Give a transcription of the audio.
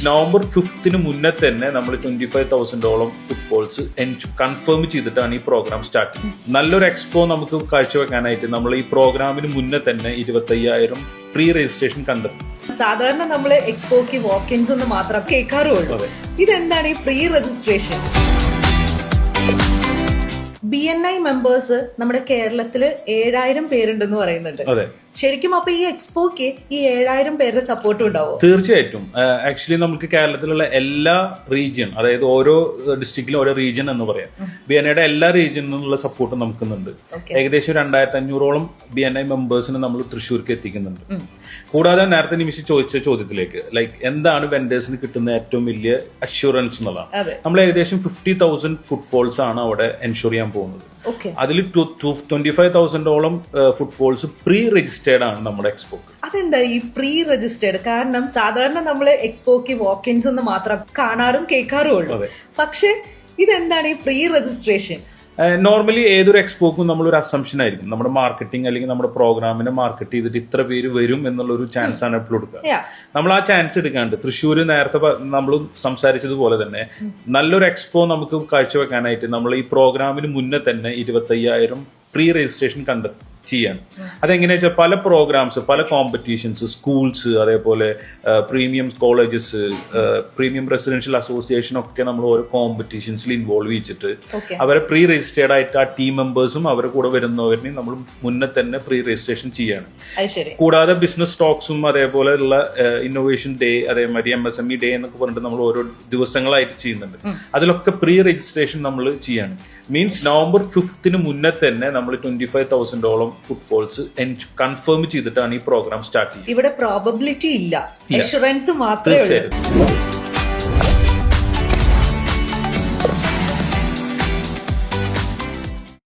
November 5th മുന്നേ തന്നെ നമ്മൾ 25,000 ഫുട്ഫോൾസ് കൺഫേം ചെയ്തിട്ടാണ് ഈ പ്രോഗ്രാം സ്റ്റാർട്ട് ചെയ്യുന്നത്. നല്ലൊരു എക്സ്പോ നമുക്ക് കാഴ്ചവെക്കാനായിട്ട് നമ്മൾ ഈ പ്രോഗ്രാമിന് മുന്നേ തന്നെ 25,000 പ്രീ രജിസ്ട്രേഷൻ കണ്ടെത്തും. സാധാരണ നമ്മൾ എക്സ്പോക്ക് വാക്കിൻസ് എന്ന് മാത്രം കേൾക്കാറുള്ളൂ. ഇതെന്താണ് ഈ പ്രീ രജിസ്ട്രേഷൻ? BNI മെമ്പേഴ്സ് നമ്മുടെ കേരളത്തില് 7,000 പേരുണ്ടെന്ന് പറയുന്നുണ്ട്. ശരിക്കും അപ്പൊ ഈ എക്സ്പോക്ക് ഈ 7,000 പേരുടെ സപ്പോർട്ട് ഉണ്ടാവും? തീർച്ചയായിട്ടും. ആക്ച്വലി നമുക്ക് കേരളത്തിലുള്ള എല്ലാ റീജിയൻ, അതായത് ഓരോ ഡിസ്ട്രിക്റ്റിലും ഓരോ റീജിയൻ എന്ന് പറയാം, BNIയുടെ എല്ലാ റീജിയനിൽ നിന്നുള്ള സപ്പോർട്ട് നമുക്കുന്നുണ്ട്. ഏകദേശം 2,500ഓളം BNI മെമ്പേഴ്സിന് നമ്മൾ തൃശ്ശൂർക്ക് എത്തിക്കുന്നുണ്ട്. കൂടാതെ നേരത്തെ നിമിഷം ചോദിച്ച ചോദ്യത്തിലേക്ക്, ലൈക്ക് എന്താണ് വെൻഡേഴ്സിന് കിട്ടുന്ന ഏറ്റവും വലിയ അഷ്യൂറൻസ് എന്നുള്ളതാണ്. നമ്മൾ ഏകദേശം 50,000 ഫുട്ഫോൾസ് ആണ് അവിടെ എൻഷുർ ചെയ്യാൻ പോകുന്നത്. അതിൽ 25,000ഓളം ഫുട്ഫോൾസ് പ്രീ രജിസ്റ്റേർഡ് ആണ് നമ്മുടെ എക്സ്പോക്ക്. അതെന്താ ഈ പ്രീ രജിസ്റ്റേർഡ്? കാരണം സാധാരണ നമ്മൾ എക്സ്പോക്ക് വാക്കിൻസ് എന്ന് മാത്രം കാണാറും കേൾക്കാറും ഉള്ളൂ. പക്ഷെ ഇതെന്താണ് ഈ പ്രീ രജിസ്ട്രേഷൻ? നോർമലി ഏതൊരു എക്സ്പോക്കും നമ്മളൊരു അസംഷൻ ആയിരിക്കും, നമ്മുടെ മാർക്കറ്റിംഗ് അല്ലെങ്കിൽ നമ്മുടെ പ്രോഗ്രാമിനെ മാർക്കറ്റ് ചെയ്തിട്ട് ഇത്ര പേര് വരും എന്നുള്ള ഒരു ചാൻസ് ആണ് എപ്പോഴും എടുക്കുക. നമ്മൾ ആ ചാൻസ് എടുക്കാണ്ട് തൃശ്ശൂര് നേരത്തെ നമ്മൾ സംസാരിച്ചതുപോലെ തന്നെ നല്ലൊരു എക്സ്പോ നമുക്ക് കാഴ്ചവെക്കാനായിട്ട് നമ്മൾ ഈ പ്രോഗ്രാമിന് മുന്നേ തന്നെ 25,000 പ്രീ രജിസ്ട്രേഷൻ ചെയ്യാണ്. അതെങ്ങനെയാ വെച്ചാൽ പല പ്രോഗ്രാംസ്, പല കോമ്പറ്റീഷൻസ്, സ്കൂൾസ്, അതേപോലെ premium colleges, premium residential association ഒക്കെ നമ്മൾ ഓരോ കോമ്പറ്റീഷൻസിൽ ഇൻവോൾവ് ചെയ്തിട്ട് അവരെ പ്രീ രജിസ്റ്റേർഡ് ആയിട്ട് ആ ടീം മെമ്പേഴ്സും അവരെ കൂടെ വരുന്നവരെയും നമ്മൾ മുന്നേ തന്നെ പ്രീ രജിസ്ട്രേഷൻ ചെയ്യാണ്. കൂടാതെ ബിസിനസ് സ്റ്റോക്സും അതേപോലെ ഉള്ള ഇന്നോവേഷൻ ഡേ, അതേമാതിരി MSME ഡേ എന്നൊക്കെ പറഞ്ഞിട്ട് നമ്മൾ ഓരോ ദിവസങ്ങളായിട്ട് ചെയ്യുന്നുണ്ട്. അതിലൊക്കെ പ്രീ രജിസ്ട്രേഷൻ നമ്മൾ ചെയ്യാണ്. മീൻസ് നവംബർ 5th മുന്നേ തന്നെ നമ്മൾ 25,000ഓളം ഫുട്ഫോൾസ് കൺഫേം ചെയ്തിട്ടാണ് ഈ പ്രോഗ്രാം സ്റ്റാർട്ട് ചെയ്യുന്നത്. ഇവിടെ പ്രോബബിലിറ്റി ഇല്ല, അഷ്വറൻസ് മാത്രമേ ഉള്ളൂ.